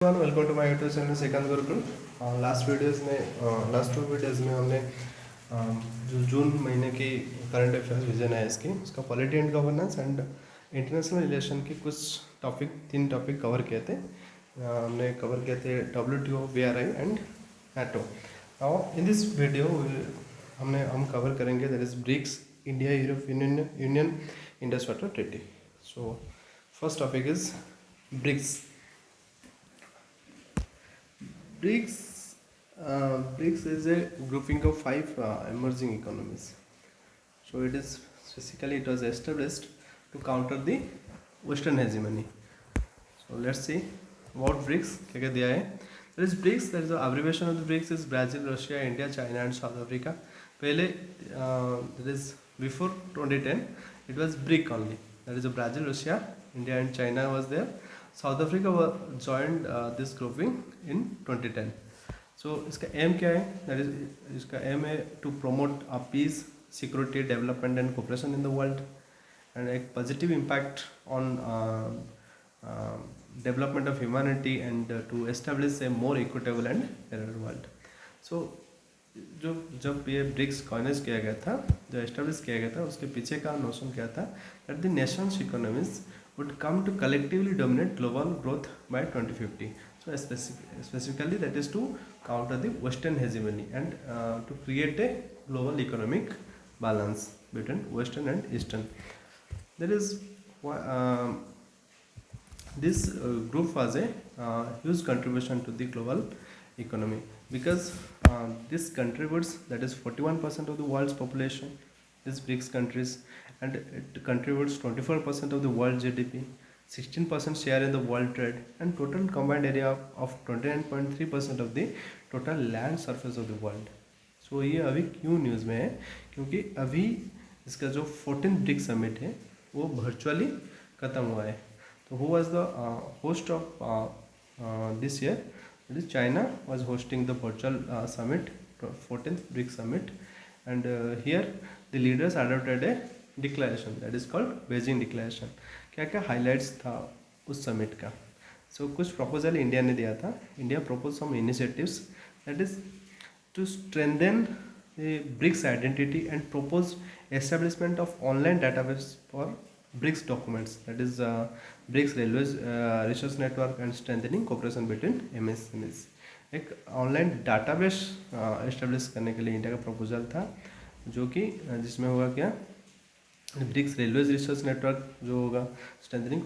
Welcome to my YouTube channel second Gurukul. Last two videos में हमने जो जून महीने की करंट अफेयर्स विजन है इसकी उसका polity and governance and international relation के कुछ तीन टॉपिक कवर किए थे। हमने कवर किए थे WTO, BRI and NATO। Now in this video हम कवर करेंगे that is BRICS, India European Union, Indus water treaty. So first topic is BRICS. BRICS is a grouping of five emerging economies. So it was established to counter the Western hegemony. So let's see what BRICS क्या क्या दिया है. There is BRICS. There is the abbreviation of the BRICS is Brazil, Russia, India, China, and South Africa. पहले that is before 2010 it was BRIC only. That is Brazil, Russia, India, and China was there. South Africa joined this grouping in 2010. So इसका M क्या है? That is इसका M है to promote peace, security, development and cooperation in the world and a positive impact on development of humanity and to establish a more equitable and fairer world. So जब ये BRICS coinage किया गया था, जो establish किया गया था, उसके पीछे का नोशन क्या था? That the Nations economies would come to collectively dominate global growth by 2050. So specifically that is to counter the Western hegemony and to create a global economic balance between Western and Eastern. That is this group was a huge contribution to the global economy because this contributes, that is 41% of the world's population, these BRICS countries, and it contributes 24% of the world GDP, 16% share in the world trade, and total combined area of 29.3% of the total land surface of the world. So ये अभी क्यों news में है? क्योंकि अभी इसका जो 14th BRICS summit है वो वर्चुअली ख़त्म हुआ है. तो who was the host of this year? China was hosting the virtual summit, 14th BRICS summit, and here the leaders adopted a declaration that is called Beijing declaration. क्या क्या highlights था उस समिट का? सो कुछ प्रपोजल इंडिया ने दिया था. India propose some initiatives that is to strengthen BRICS identity and propose establishment of online database for BRICS documents, that is BRICS railways research network and strengthening cooperation between MSMEs. एक online database establish करने के लिए India का proposal था, जो कि जिसमें होगा क्या, ब्रिक्स रेलवेज रिसर्च नेटवर्क जो होगा, स्ट्रेंथनिंग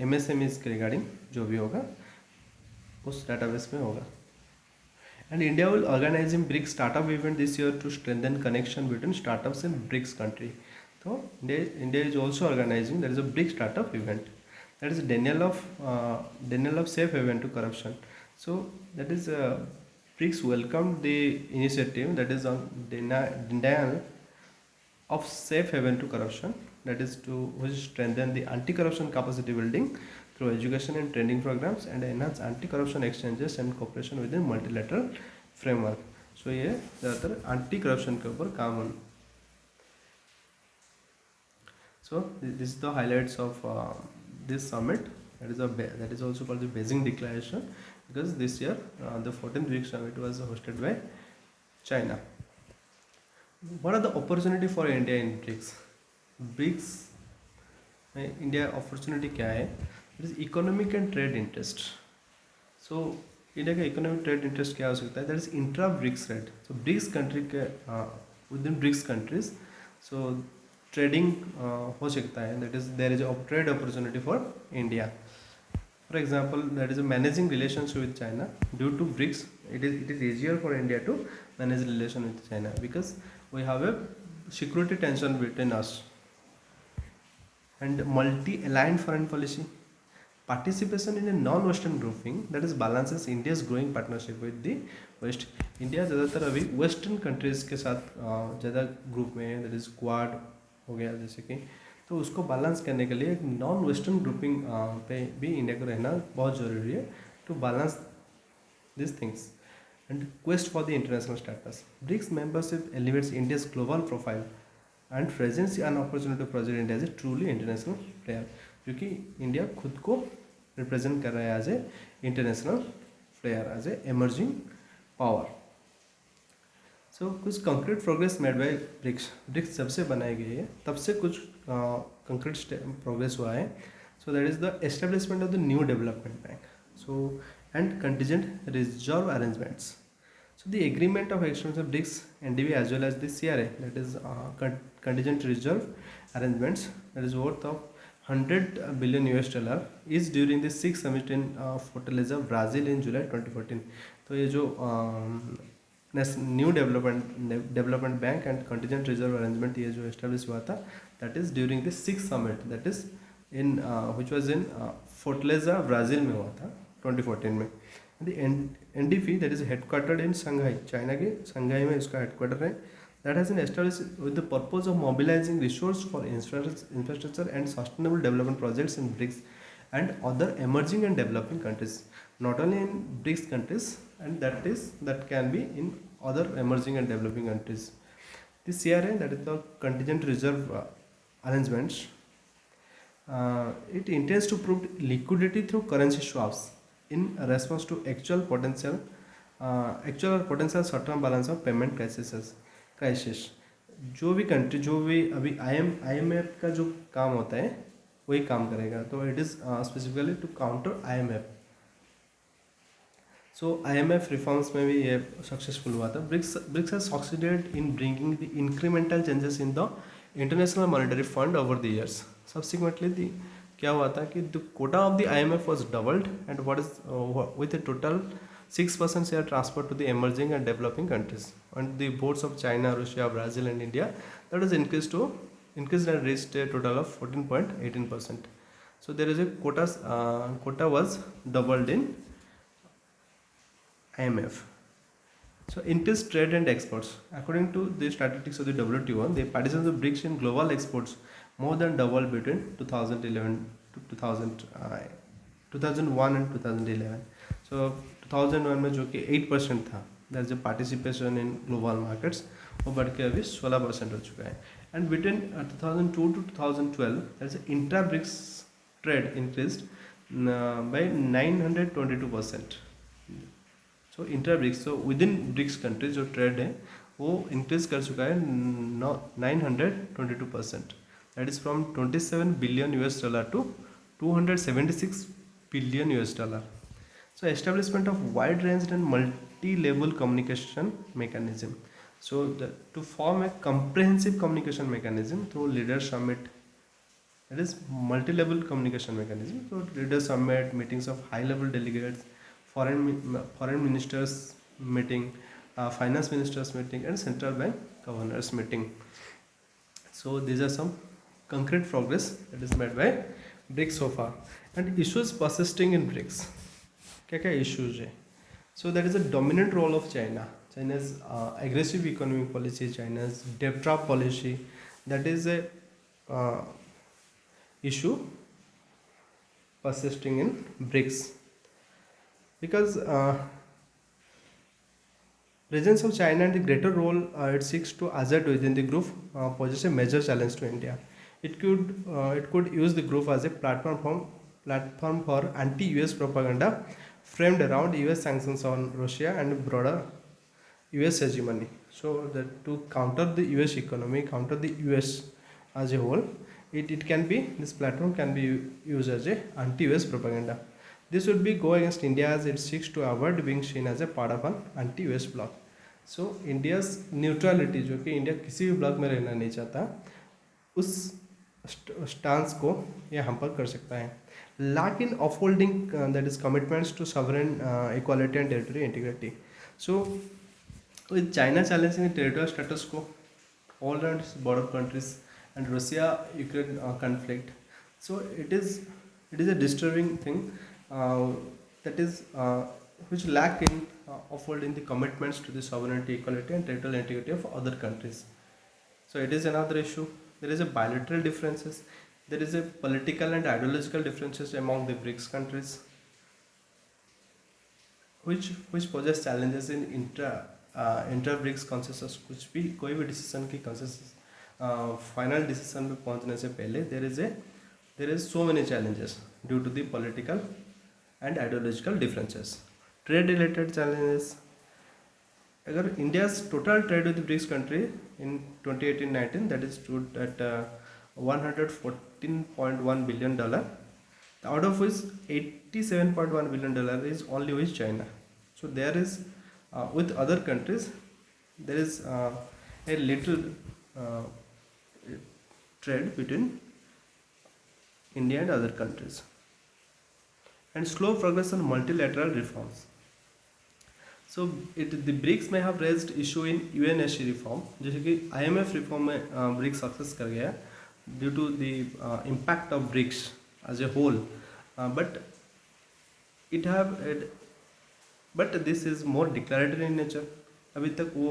MSMEs के रिगार्डिंग जो भी होगा उस डाटाबेस में होगा. And India will organising BRICS startup event this year to strengthen connection between startups in BRICS country. तो India is also organising that is a BRICS startup event, that is denial of safe haven to corruption. So that is BRICS welcome the initiative that is on denial of safe haven to corruption, that is to strengthen the anti-corruption capacity building through education and training programs and enhance anti-corruption exchanges and cooperation within multilateral framework. So ये ज़्यादातर anti corruption के ऊपर काम हो. So this is the highlights of this summit. That is also called the Beijing Declaration because this year the 14th BRICS summit was hosted by China. What are the opportunity for India in BRICS? BRICS में India opportunity क्या है? It is economic and trade interest. So India का economic trade interest क्या हो सकता है? That is intra BRICS trade. So BRICS country के within BRICS countries so trading हो सकता है. That is there is a trade opportunity for India. For example, that is a managing relationship with China. Due to BRICS, it is easier for India to manage relation with China because we have a security tension between us. And multi-aligned foreign policy, participation in a non-Western grouping that is balances India's growing partnership with the West. India ज़्यादातर अभी Western countries के साथ ज़्यादा group में है, that is Quad हो गया जैसे कि, तो उसको बैलेंस करने के लिए एक नॉन वेस्टर्न ग्रुपिंग पे भी इंडिया को रहना बहुत ज़रूरी है to balance this things and quest for the international status. BRICS membership elevates India's global profile and presence an opportunity to present India as a truly international player, क्योंकि India खुद को रिप्रेजेंट कर रहा है as a international player, as a emerging power. So कुछ concrete progress made by BRICS, BRICS जब से बनाई गई है तब से कुछ कंक्रीट प्रोग्रेस हुआ है. So that is the establishment of the new development bank, so and contingent reserve arrangements. So the agreement of exchange of BRICS NDB as well as the CRA, that is contingent reserve arrangements, that is worth of 100 billion US dollar, is during the sixth summit in Fortaleza, Brazil in July 2014. तो ये जो new development bank and contingent reserve arrangement ये जो establish हुआ था, that is during the six summit, that is in which was in Fortaleza Brazil में हुआ था 2014 में. The NDB that is headquartered in Shanghai, China के शंघाई में इसका हेडक्वार्टर है. That has been establish with the purpose of mobilising resource for infrastructure and sustainable development projects in BRICS and other emerging and developing countries, not only in BRICS countries, and that can be in other emerging and developing countries. The CRA, that is the contingent reserve arrangements, it intends to prove liquidity through currency swaps in response to actual or potential short-term balance of payment crisis. जो भी country, जो भी अभी IMF का जो काम होता है वही काम करेगा. तो it is specifically to counter IMF. So IMF reforms में भी ये सक्सेसफुल हुआ था. BRICS has succeeded in bringing the incremental changes in the international monetary fund over the years. Subsequently क्या हुआ था कि the quota of the IMF was doubled and what is with a total 6% share transferred to the emerging and developing countries, and the boards of China, Russia, Brazil and India, that was increased and reached a total of 14.18%. So there is a quota was doubled in IMF. So increased trade and exports. According to the statistics of the WTO, the participants of BRICS in global exports more than doubled between 2011 to 2001 and 2011. So 2001 में जो कि 8% था, that is participation in global markets, वो बढ़ के अभी 16% हो चुका है. And between 2002 to 2012, that is intra BRICS trade increased by 922%. So intra BRICS, so within BRICS countries जो ट्रेड है वो इंक्रीज कर चुका है 922%. That is from 27 billion US dollar to 276 billion US dollar. So establishment of wide ranged and multi-level communication mechanism. So to form a comprehensive communication mechanism through leader summit, that is multi-level communication mechanism. So leader summit, meetings of high-level delegates, foreign ministers meeting, finance ministers meeting, and central bank governors meeting. So these are some concrete progress that is made by BRICS so far. And issues persisting in BRICS. क्या क्या issues है? So that is a dominant role of China. China's aggressive economic policy, China's debt trap policy, that is a issue persisting in BRICS, because presence of China and the greater role it seeks to assert within the group poses a major challenge to India. It could use the group as a platform for anti-US propaganda framed around US sanctions on Russia and broader US hegemony. So that to counter the US economy, counter the US as a whole, this platform can be used as a anti-US propaganda. This would be go against India as it seeks to avoid being seen as a part of an anti-US bloc. So India's neutrality, जो कि India किसी भी block में रहना नहीं चाहता, उस stance को ये हैम्पर कर सकता है. Lack in upholding that is commitments to sovereign equality and territorial integrity. So with China challenging the territorial status quo all around its border countries and Russia-Ukraine conflict, so it is a disturbing thing that is which lack in upholding the commitments to the sovereignty, equality and territorial integrity of other countries. So it is another issue. There is a bilateral differences. There is a political and ideological differences among the BRICS countries, which poses challenges in intra BRICS consensus. कुछ भी कोई भी decision की consensus final decision पे पहुंचने से पहले there is so many challenges due to the political and ideological differences. Trade related challenges. अगर India's total trade with the BRICS country in 2018-19 that is stood at $114.1 billion, out of which $87.1 billion is only with China. So there is with other countries there is a little uh, trade between India and other countries, and slow progress on multilateral reforms. So the BRICS may have raised issue in UNSC reform, जैसे कि IMF reform में BRICS success कर गया due to the impact of BRICS as a whole, but it have but this is more declaratory in nature. अभी तक वो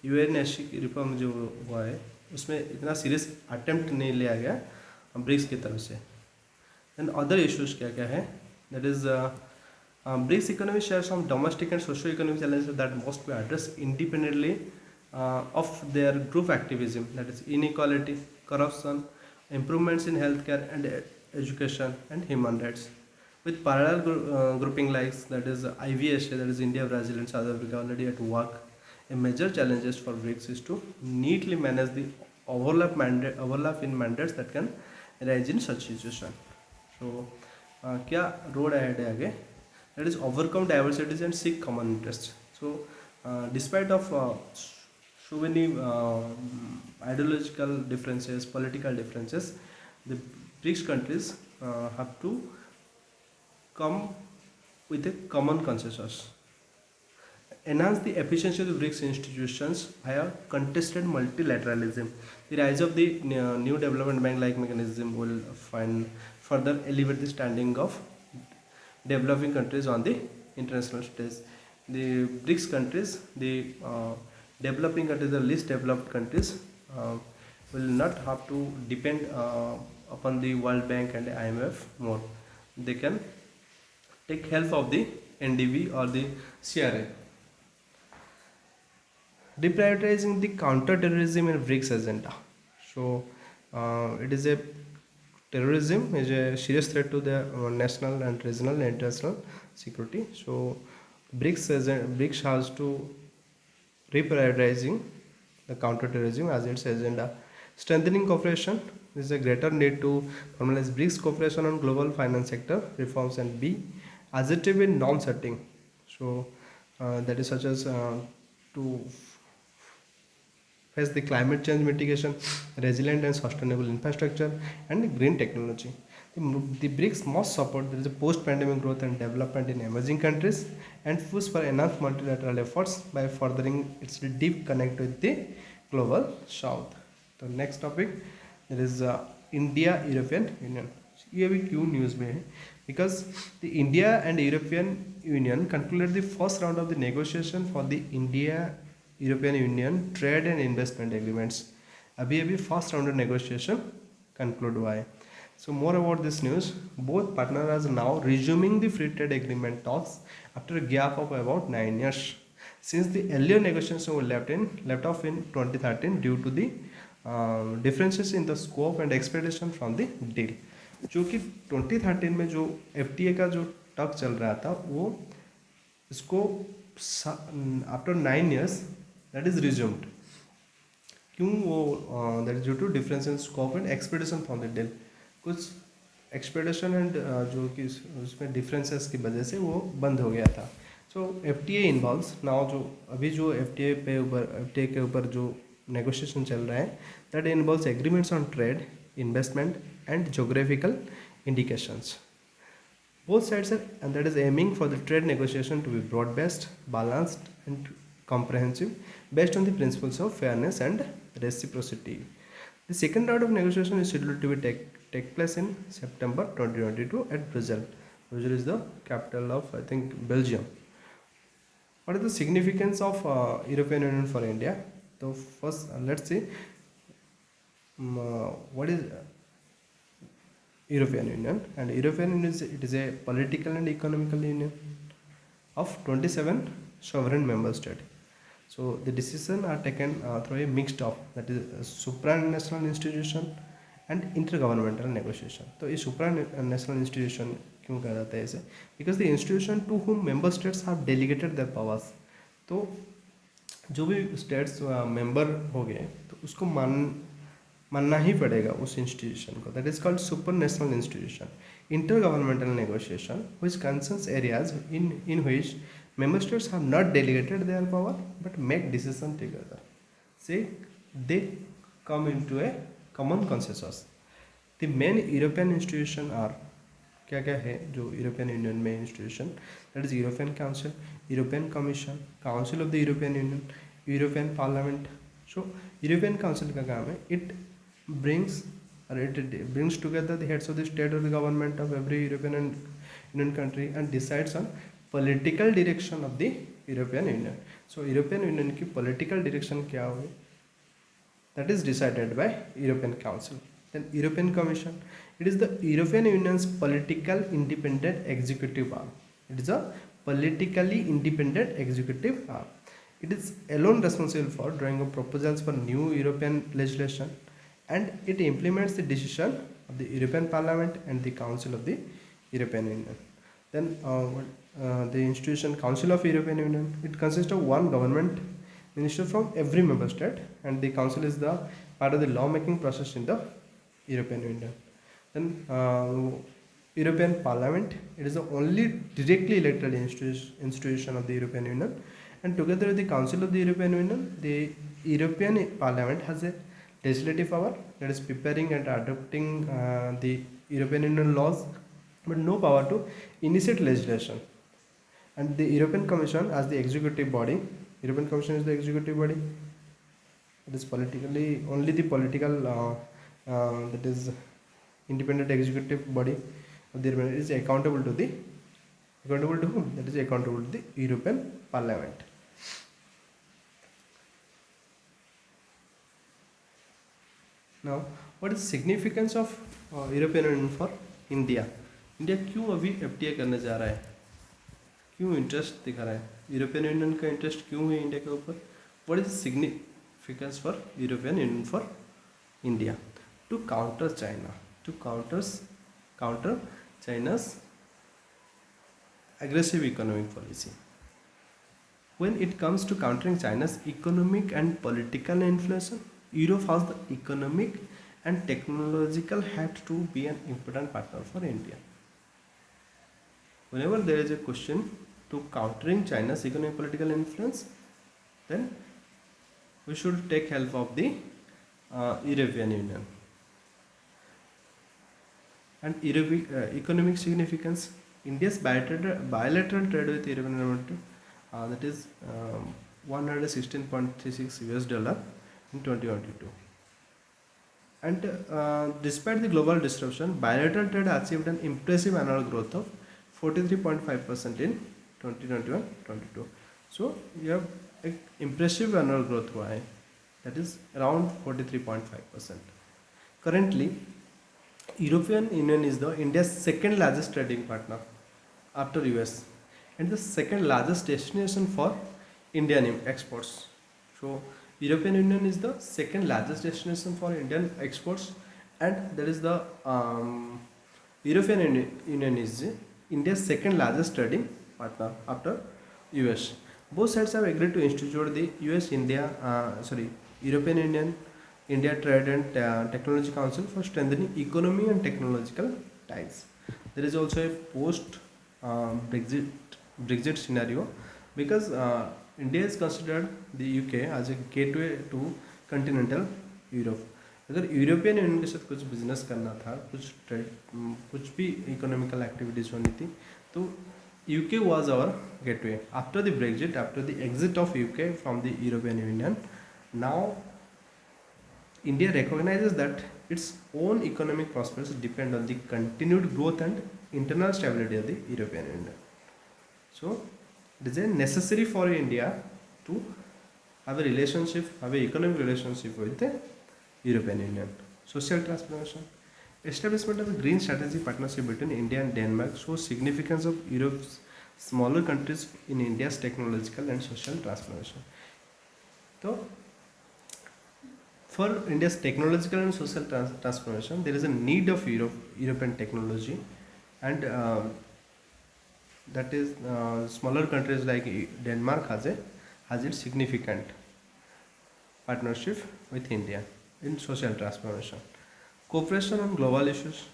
UNSC की reform जो हुआ है उसमें इतना सीरियस अटेम्प्ट नहीं लिया गया ब्रिक्स की तरफ से. एंड अदर इश्यूज क्या क्या है, that is BRICS economy shares some domestic and socio-economic challenges that must be addressed independently of their group activism, that is inequality, corruption, improvements in healthcare and education, and human rights. With parallel grouping like that is IVSA, that is India, Brazil, and South Africa already at work, a major challenges for BRICS is to neatly manage the overlap in mandates that can arise in such situation. So, क्या road ahead है आगे? That is overcome diversities and seek common interests. So despite of so many ideological differences, political differences, the BRICS countries have to come with a common consensus. Enhance the efficiency of the BRICS institutions via contested multilateralism. The rise of the new development bank like mechanism will further elevate the standing of developing countries on the international stage. The BRICS countries, the developing countries, the least developed countries, will not have to depend upon the World Bank and the IMF more. They can take help of the NDB or the CRA. Reprioritizing the counter-terrorism and BRICS agenda. So it is a terrorism is a serious threat to the national and regional and international security. So BRICS has to reprioritizing the counter-terrorism as its agenda. Strengthening cooperation. There is a greater need to formalize BRICS cooperation on global finance sector reforms, and B, assertive in norm setting. So that is such as to face the climate change mitigation, resilient and sustainable infrastructure, and green technology. The BRICS must support there is a post-pandemic growth and development in emerging countries and push for enhanced multilateral efforts by furthering its deep connect with the global south. The next topic there is India European Union. ये भी क्यों news में है? Because the India and European Union concluded the first round of the negotiation for the India European Union trade and investment agreements. अभी first round of negotiation conclude हुआ है. So more about this news. Both partners are now resuming the free trade agreement talks after a gap of about 9 years. Since the earlier negotiations were left off in 2013 due to the differences in the scope and expectation from the deal. जो कि 2013 में जो FTA का जो talk चल रहा था वो इसको after 9 years that is resumed. क्यों वो that is due to difference in scope and expectation from the deal. कुछ expectation and जो कि उसमें differences की वजह से वो बंद हो गया था. So FTA involves now जो अभी जो FTA के ऊपर जो negotiation चल रहा है that involves agreements on trade, investment and geographical indications. Both sides are, and that is aiming for the trade negotiation to be broad-based, balanced and comprehensive based on the principles of fairness and reciprocity. The second round of negotiation is scheduled to be take place in September 2022 at Brussels. Brussels is the capital of I think Belgium. What is the significance of European Union for India? So first let's see what is European Union. And European Union is a political and economical union of 27 sovereign member states. So the decisions are taken through a mixed of that is supranational institution and intergovernmental negotiation. So a supranational institution क्यों कहा जाता है इसे? Because the institution to whom member states have delegated their powers. तो जो भी states member हो गए तो उसको मानना ही पड़ेगा उस इंस्टीट्यूशन को। That is called super national institution. Inter governmental negotiation which concerns areas in which member states have not delegated their power but make decision together, say they come into a common consensus। the main European institution are, क्या क्या है जो European union में institution? That is European council, European commission, council of the European union, European parliament. So European council का काम है, it brings it brings together the heads of the state or the government of every European and Union country and decides on political direction of the European Union। So European Union की political direction क्या होगी? That is decided by European Council। Then European Commission, it is the European Union's political independent executive arm। It is a politically independent executive arm। It is alone responsible for drawing up proposals for new European legislation and it implements the decision of the European Parliament and the Council of the European Union। Then the institution Council of European Union, it consists of one government minister from every member state and the council is the part of the law making process in the European Union। Then European Parliament, it is the only directly elected institution of the European Union and together with the Council of the European Union, the European Parliament has a legislative power, that is preparing and adopting the European Union laws, but no power to initiate legislation। And the European Commission as the executive body, European Commission is the executive body, it is politically only the political that is independent executive body of the European, is accountable to whom? That is accountable to the European Parliament। Now what is the significance of European Union for India? India क्यों अभी FTA करने जा रहा है, क्यों interest दिखा रहा है, यूरोपियन यूनियन का इंटरेस्ट क्यों है इंडिया के ऊपर? What is significance for European Union for India? To counter China, to counter चाइना's aggressive economic policy। When it comes to countering China's economic and political inflation, Europe has the economic and technological hat to be an important partner for India। Whenever there is a question to countering China's economic political influence, then we should take help of the European Union। And economic significance, India's bilateral trade with European Union, that is $116.36 in 2022। And despite the global disruption, bilateral trade achieved an impressive annual growth of 43.5% in 2021-22। So you have an impressive annual growth हुआ है, that is around 43.5%। Currently, European Union is the India's second largest trading partner after US and the second largest destination for Indian exports। So European Union is the second largest destination for Indian exports and that is the European Union is India's second largest trading partner after US। Both sides have agreed to institute the European Union India Trade and Technology Council for strengthening economy and technological ties। There is also a post Brexit scenario because India is considered the UK as a gateway to continental Europe। अगर European union के साथ कुछ business करना था, कुछ trade, कुछ भी economical activities होनी थी, तो UK was our gateway। After the Brexit, after the exit of UK from the European Union, now India recognizes that its own economic prosperity depend on the continued growth and internal stability of the European Union। So it is necessary for India to have a relationship, have an economic relationship with the European Union। Social transformation, establishment of a green strategy partnership between India and Denmark shows significance of Europe's smaller countries in India's technological and social transformation। So for India's technological and social transformation, there is a need of European technology and that is smaller countries like Denmark has its significant partnership with India in social transformation. Cooperation on global issues.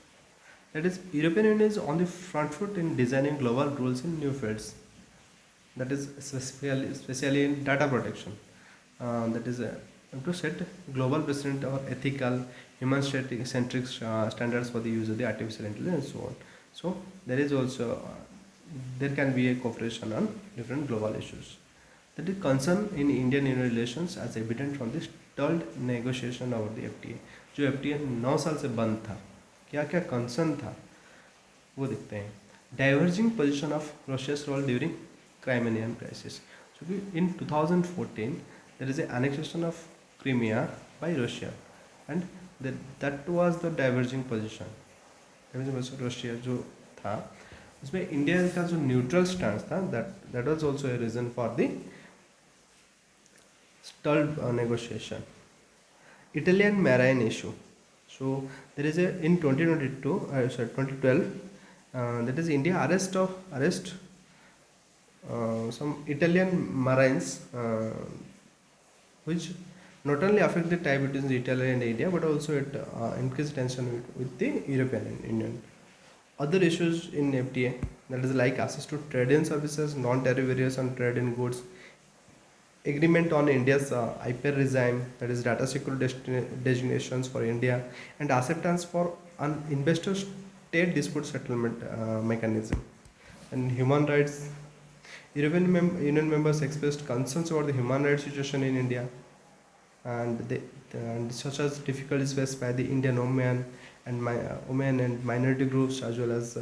That is, European Union is on the front foot in designing global rules in new fields. That is especially in data protection. That is to set global precedent or ethical, human-centric standards for the use of the artificial intelligence and so on. So there is also there can be a cooperation on different global issues. That is concern in Indian relations as evident from the stalled negotiation over the FTA. जो FTA 9 साल से बंद था, क्या क्या concern था वो देखते हैं. Diverging position of Russia's role during Crimean crisis. So in 2014 there is an annexation of Crimea by Russia and that was the diverging position. Russia जो था उसमें इंडिया का जो न्यूट्रल स्टैंड था that was also a reason for the stalled negotiation. Italian marine issue. So there is a in 2012 that is India arrest some Italian marines which not only affect the tie between Italy and India but also it increased tension with the European Union. Other issues in FTA, that is like access to trade in services, non-tariff barriers on trade in goods, agreement on India's IPR regime, that is data security designations for India, and acceptance for an investor state dispute settlement mechanism. And human rights, European Union members expressed concerns about the human rights situation in India and such as difficulties faced by the Indian women and minority groups, as well as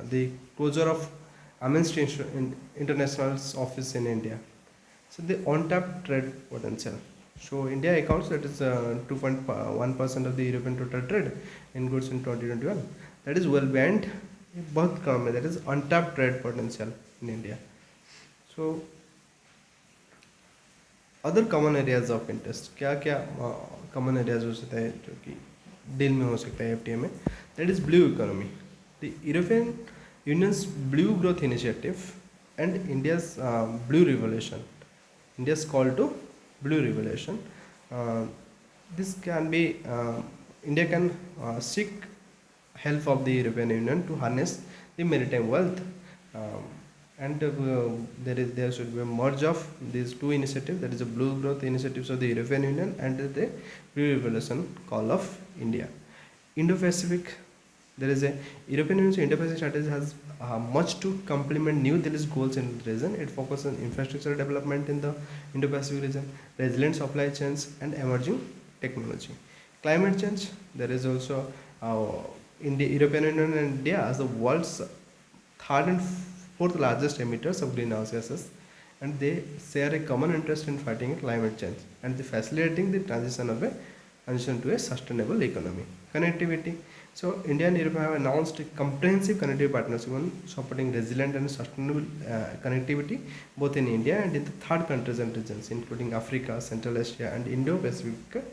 the closure of Amnesty International's office in India. So the untapped trade potential. So India accounts that is 2.1% of the European total trade in goods in 2021. That is well beyond both economy. That is untapped trade potential in India. So other common areas of interest, क्या क्या common areas हो सकता है जो कि deal में हो सकता है एफटीए में. That is blue economy. The European unions blue growth initiative and India's blue revolution. India's call to blue revolution. This can be India can seek help of the European Union to harness the maritime wealth, and there should be a merge of these two initiatives, that is the blue growth initiatives of the European Union and the blue revolution call of India. Indo-Pacific, there is a European Union's Indo-Pacific strategy has much to complement New Delhi's goals in the region. It focuses on infrastructure development in the Indo-Pacific region, resilient supply chains, and emerging technology. Climate change, there is also in the European Union and India as the world's third and fourth largest emitters of greenhouse gases, and they share a common interest in fighting climate change and facilitating the transition to a sustainable economy. Connectivity. So India and Europe have announced a comprehensive connectivity partnership on supporting resilient and sustainable connectivity both in India and in the third countries and regions, including Africa, Central Asia, and Indo-Pacific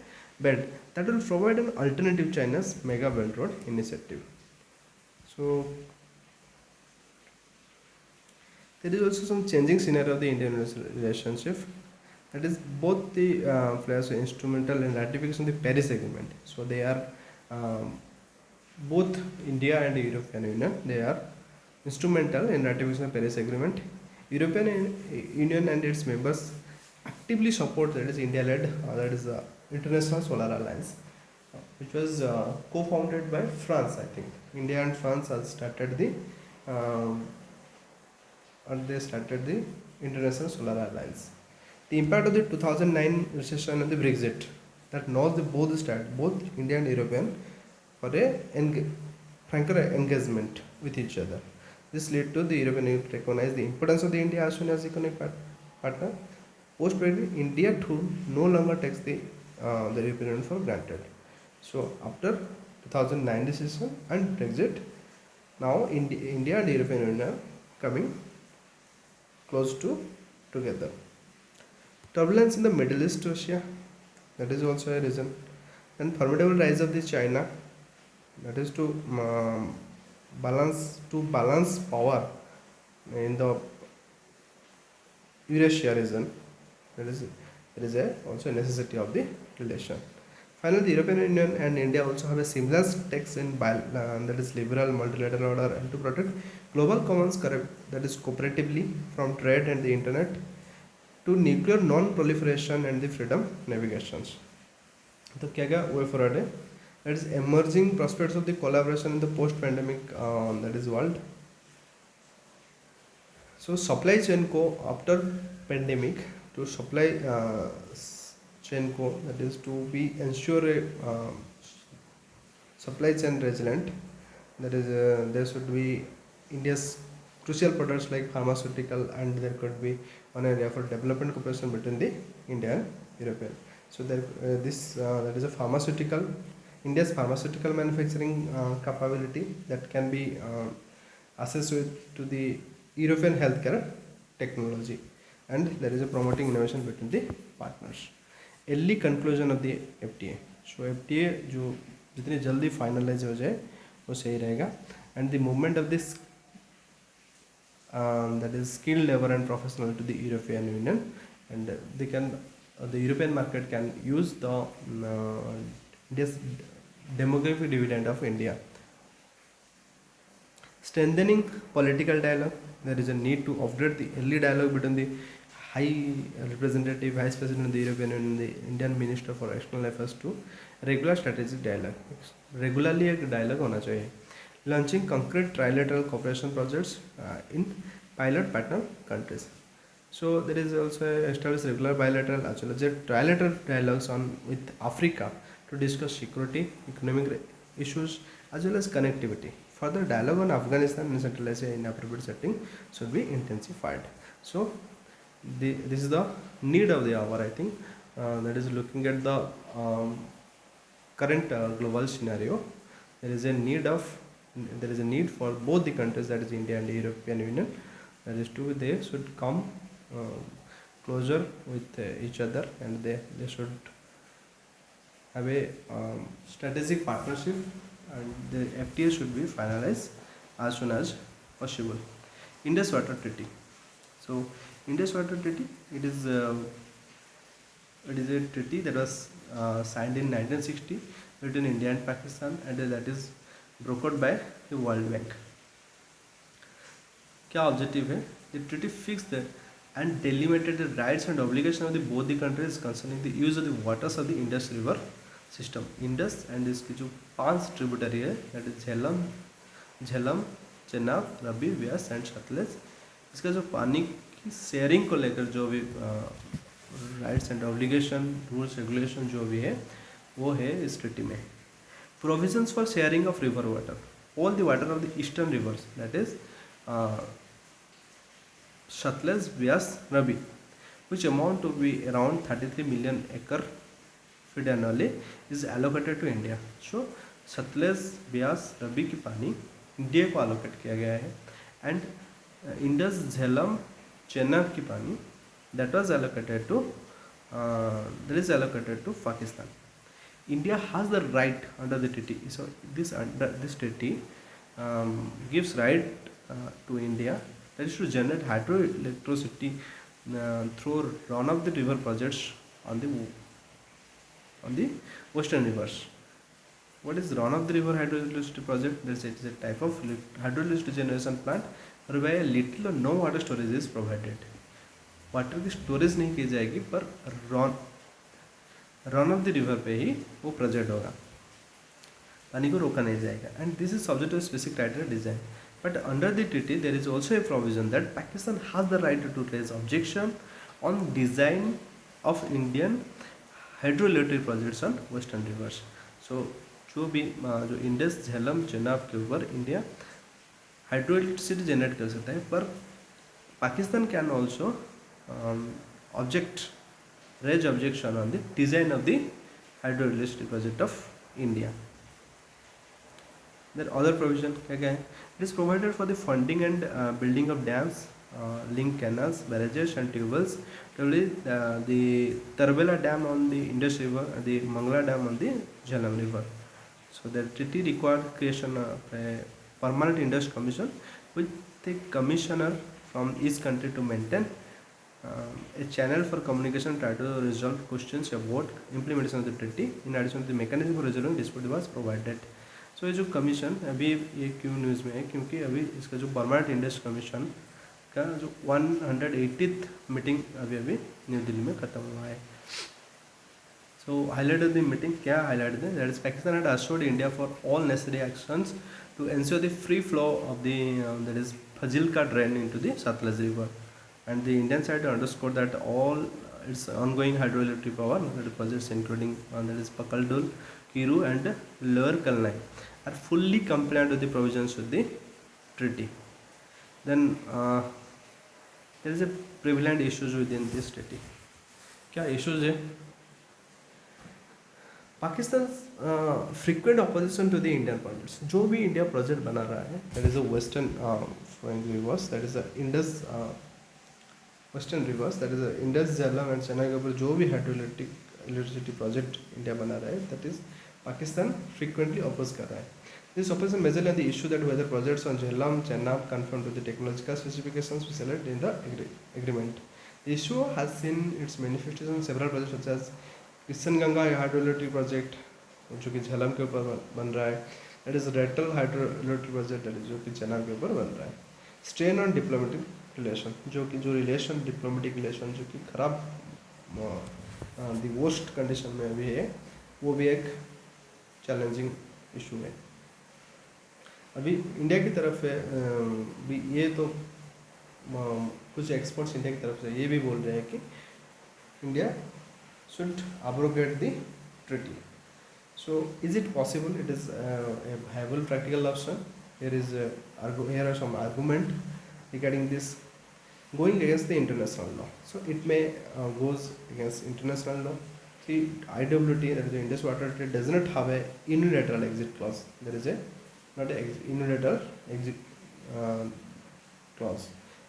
belt, that will provide an alternative China's Mega Belt Road initiative. So there is also some changing scenario of the Indian relationship. That is, both the players are instrumental in ratification of the Paris Agreement. So they are both India and the European Union, they are instrumental in ratification of Paris Agreement. European Union and its members actively support, that is India-led, that is the International Solar Alliance, which was co-founded by France. I think India and France has started the International Solar Alliance. The impact of the 2009 recession and the Brexit, that knows the both India and European for a franker engagement with each other. This led to the European Union to recognize the importance of the India as soon as economic partner. Post-Brexit, India too no longer takes the European Union for granted. So after 2009 decision and Brexit, now India and the European Union are coming close together. Turbulence in the Middle East, Russia, that is also a reason. And formidable rise of the China, that is to balance power in the Eurasia region. That is also a necessity of the relation. Finally, the European Union and India also have a similar stakes in that is liberal multilateral order and to protect global commons that is cooperatively from trade and the internet to nuclear non-proliferation and the freedom navigations. तो क्या क्या way forward है? That is emerging prospects of the collaboration in the post-pandemic that is world. So supply chain को after pandemic to supply chain को that is to be ensure a supply chain resilient, that is there should be India's crucial products like pharmaceutical, and there could be an area for development cooperation between the India and European. So there that is a pharmaceutical, India's pharmaceutical manufacturing capability that can be assessed with to the European healthcare technology, and there is a promoting innovation between the partners. Early conclusion of the FTA. So FTA जो जितनी जल्दी finalise हो जाए वो सही रहेगा, and the movement of this that is skilled labor and professional to the European Union, and they can the European market can use the this demographic dividend of India. Strengthening political dialogue. There is a need to upgrade the early dialogue between the High Representative, Vice President of the European Union, the Indian Minister for External Affairs to regular strategic dialogue. Regularly एक dialogue होना चाहिए. Launching concrete trilateral cooperation projects in pilot partner countries. So there is also established regular bilateral as well as trilateral dialogues on with Africa to discuss security, economic issues as well as connectivity. Further dialogue on Afghanistan and Central Asia in appropriate setting should be intensified. So this is the need of the hour, I think. That is looking at the current global scenario. There is a need for both the countries, that is India and the European Union, that is they should come closer with each other, and they should have a strategic partnership, and the FTA should be finalized as soon as possible. Indus Water Treaty. So Indus Water Treaty, it is a treaty that was signed in 1960 between India and Pakistan, and that is brokered by the World Bank. क्या objective है? The treaty fixed the and delimited the rights and obligations of the both the countries concerning the use of the waters of the Indus River system. Indus and इसकी जो 5 tributary है, that is Jhelum, Chenab, Ravi, Beas and Sutlej, इसका जो पानी की sharing को लेकर जो भी rights and obligation, rules, regulation जो भी है वो है इस ट्रीटी में. Provisions for sharing of river water. All the water of the eastern rivers, that is Satluj, Vyas, Ravi, which amount to be around 33 million acre feet annually, is allocated to India. So Satluj, Vyas, Ravi की पानी India को allocate किया गया है, and Indus, Jhelum, Chenab की पानी that is allocated to Pakistan. India has the right under the treaty. So this treaty gives right to India, that is to generate hydroelectricity through run of the river projects on the western rivers. What is run of the river hydroelectricity project? It is a type of hydroelectricity generation plant whereby a little or no water storage is provided. Water की storage नहीं की जाएगी, पर run of the river पे ही वो project होगा, पानी को रोका नहीं जाएगा, and this is subject to specific criteria design. But under the treaty there is also a provision that Pakistan has the right to raise objection on design of Indian hydroelectric projects on western rivers. So जो इंडस, झेलम, चेनाब के ऊपर India hydroelectricity generate कर सकता है, पर Pakistan can also raise objection on the design of the hydroelectricity project of India. There other provision क्या है? It is provided for the funding and building of dams, link canals, barrages and tubewells. The Tarbela Dam on the Indus River, the Mangla Dam on the Jhelum River. So the treaty required creation of a permanent Indus Commission with the commissioner from each country to maintain a channel for communication try to resolve questions about implementation of the treaty. In addition to the mechanism for resolving dispute was provided. So ये जो commission अभी ये क्यों news में है, क्योंकि अभी इसका जो परमानेंट इंडस कमीशन का जो 180th मीटिंग अभी अभी न्यू दिल्ली में ख़त्म हुआ है. So highlight of the meeting क्या highlight है, that is Pakistan had assured India for all necessary actions to ensure the free flow of the that is Fazilka drain into the Satluj river, and the Indian side underscored that all its ongoing hydroelectric power projects including that is Pakaldul, Kiru and Lower Kalnai are fully compliant with the provisions of the treaty. Then there is a prevalent issues within this treaty. क्या issues है? Pakistan's frequent opposition to the Indian projects. जो भी India project बना रहा है, that is a western flowing rivers, that is a Indus western rivers, that is a Indus, Jhelum and Chennai के ऊपर जो भी इलेक्ट्रिसिटी प्रोजेक्ट इंडिया बना रहा है, that is Pakistan frequently oppose कर रहा है. This opposition majorly on the issue that whether projects on Jhelum, Chenab conform to the technological specifications we select in the agreement. The issue has seen its manifestation in several projects such as Kishan Ganga hydroelectric project जो कि झेलम के ऊपर बन रहा है, that is Ratle hydroelectric project that is जो कि चेनाब के ऊपर बन रहा है. स्ट्रेन ऑन डिप्लोमेटिक रिलेशन, जो कि जो रिलेशन डिप्लोमेटिक रिलेशन जो कि खराब दी वर्स्ट कंडीशन में अभी है, वो भी एक चैलेंजिंग इशू है. अभी इंडिया की तरफ से भी ये तो कुछ एक्सपर्ट्स इंडिया की तरफ से ये भी बोल रहे हैं कि India should abrogate the treaty. So is it possible? It is a viable practical option. Here are some argument regarding this going against the international law. So it may goes against international law. See, IWT, that is the Indus Water Treaty, does not have a unilateral exit clause. There is a not a unilateral exit clause.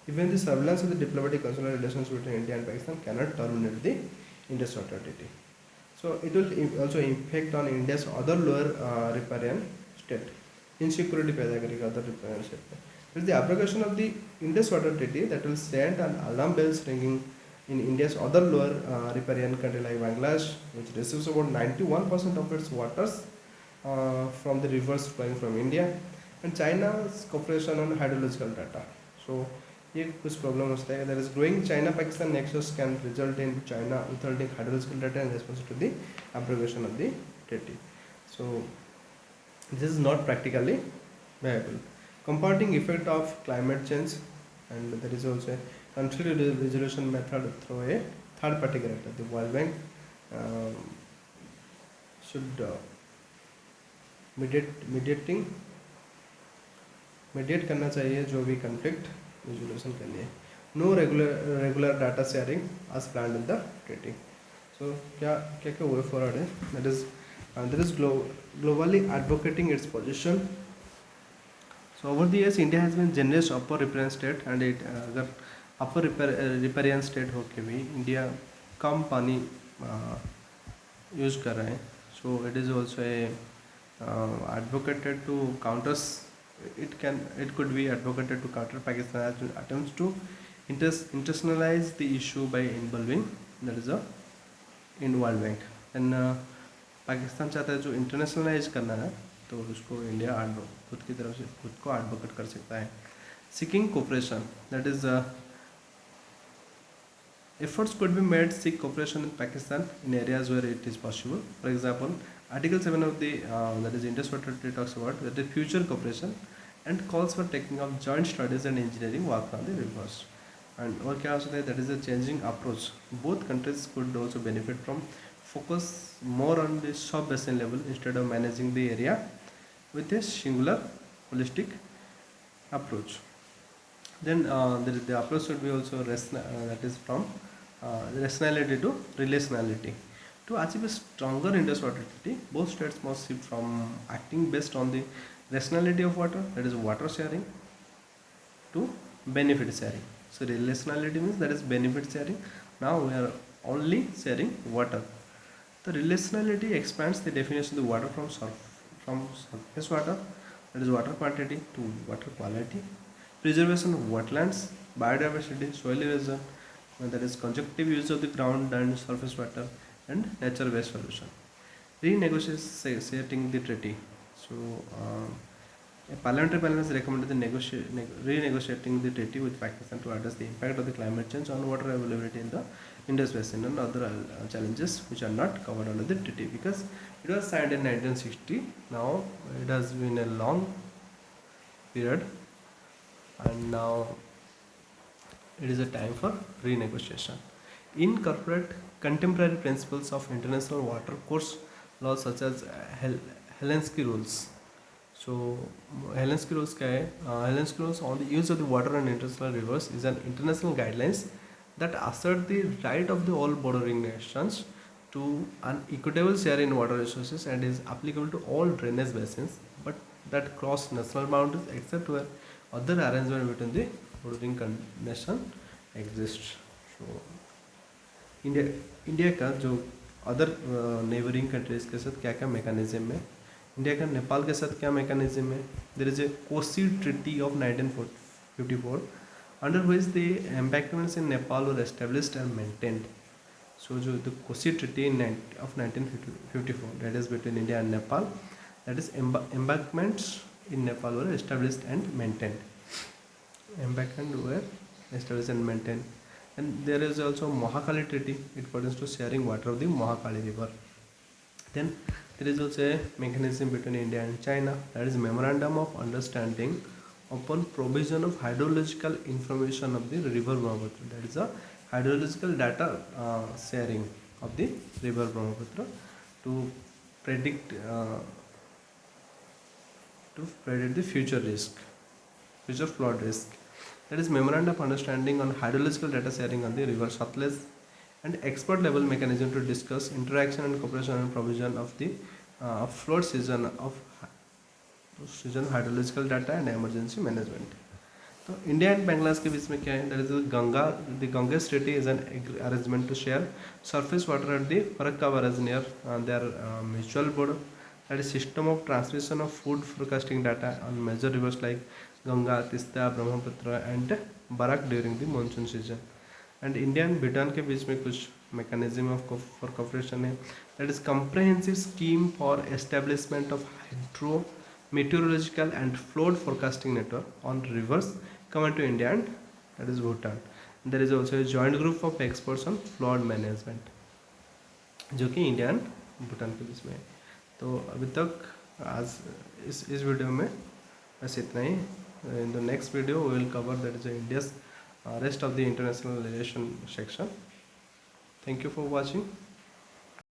Even the surveillance of the diplomatic consular relations between India and Pakistan cannot terminate the Indus Water Treaty. So it will also impact on India's other lower riparian state. Insecurity पैदा करेगा other riparian state. With the abrogation of the Indus Water Treaty, that will send an alarm bells ringing in India's other lower riparian country like Bangladesh, which receives about 91% of its waters from the rivers flowing from India, and China's cooperation on hydrological data. So ये कुछ problem होता है. There is growing China-Pakistan nexus can result in China withholding hydrological data in response to the abrogation of the treaty. So this is not practically viable. Compounding effect of climate change, and there is also a country resolution method through a third party guarantor. The World Bank should mediate करना चाहिए जो भी conflict resolution के लिए. No regular data sharing as planned in the treaty. So क्या way forward है? That is there is globally advocating its position. So over the years India has been generous upper riparian state, and it अगर upper riparian state हो के भी India कम पानी use कर रहा है. So it is also a advocated to counters. It could be advocated to counter Pakistan's attempts to internationalize the issue by involving that is in World Bank. And Pakistan चाहता है जो इंटरनेशनलाइज करना है तो उसको इंडिया खुद की तरफ से खुद को एडवोकेट कर सकता है. Seeking cooperation, that is efforts could be made to seek cooperation with Pakistan in areas where it is possible. For example, Article 7 of the that is Indus Water Treaty talks about that the future cooperation and calls for taking up joint studies and engineering work on the rivers. And और क्या हो सकता है, that is a changing approach. Both countries could also benefit from focus more on the sub-basin level instead of managing the area with a singular holistic approach. Then the approach should be also that is from rationality to relationality. To achieve a stronger Indus Water Treaty, both states must shift from acting based on the rationality of water, that is water sharing, to benefit sharing. So relationality means that is benefit sharing. Now we are only sharing water. The relationality expands the definition of the water from surface water, that is water quantity to water quality, preservation of wetlands, biodiversity, soil erosion, that is conjunctive use of the ground and surface water, and nature-based solution. Renegotiating the treaty. So, a parliamentary panel has recommended the renegotiating the treaty with Pakistan to address the impact of the climate change on water availability in the Indus Basin and other challenges which are not covered under the treaty, because it was signed in 1960. Now it has been a long period, and now it is a time for renegotiation. Incorporate contemporary principles of international water course laws such as Helsinki rules. So Helsinki rules क्या है? Helsinki rules on the use of the water and international rivers is an international guidelines that assert the right of the all bordering nations to an equitable share in water resources and is applicable to all drainage basins, but that cross national boundaries except where other arrangement between the bordering nation exists. So India India का जो other neighbouring countries के साथ क्या क्या mechanism है, India का नेपाल के साथ क्या मैकेनिज्म है. There is a Kosi treaty of 1954 under which the embankments in Nepal were established and maintained. So जो the Kosi treaty of 1954, that is between India and Nepal, that is embankments in Nepal were established and maintained. Embankments were established and maintained. And there is also Mahakali Treaty. It pertains to sharing water of the Mahakali River. Then there is also a mechanism between India and China, that is Memorandum of Understanding upon provision of hydrological information of the river Brahmaputra. That is a hydrological data sharing of the river Brahmaputra to predict the future flood risk. That is Memorandum of Understanding on hydrological data sharing on the river Satluj, and expert level mechanism to discuss interaction and cooperation and provision of the flood season hydrological data and emergency management. तो India and Bangladesh के बीच में क्या है, that is the Ganga treaty is an arrangement to share surface water at the Farakka barrage near their mutual border. That is system of transmission of food forecasting data on major rivers like Ganga, Tista, Brahmaputra and Barak during the monsoon season. And India and Bhutan के बीच में कुछ mechanism for cooperation है. That is comprehensive scheme for establishment of hydro meteorological and flood forecasting network on rivers common to India and that is Bhutan. There is also a joint group of experts on flood management जो कि India and Bhutan के बीच में है. तो अभी तक आज इस वीडियो में बस इतना ही. In the next video we will cover that is India's rest of the international relation section. Thank you for watching.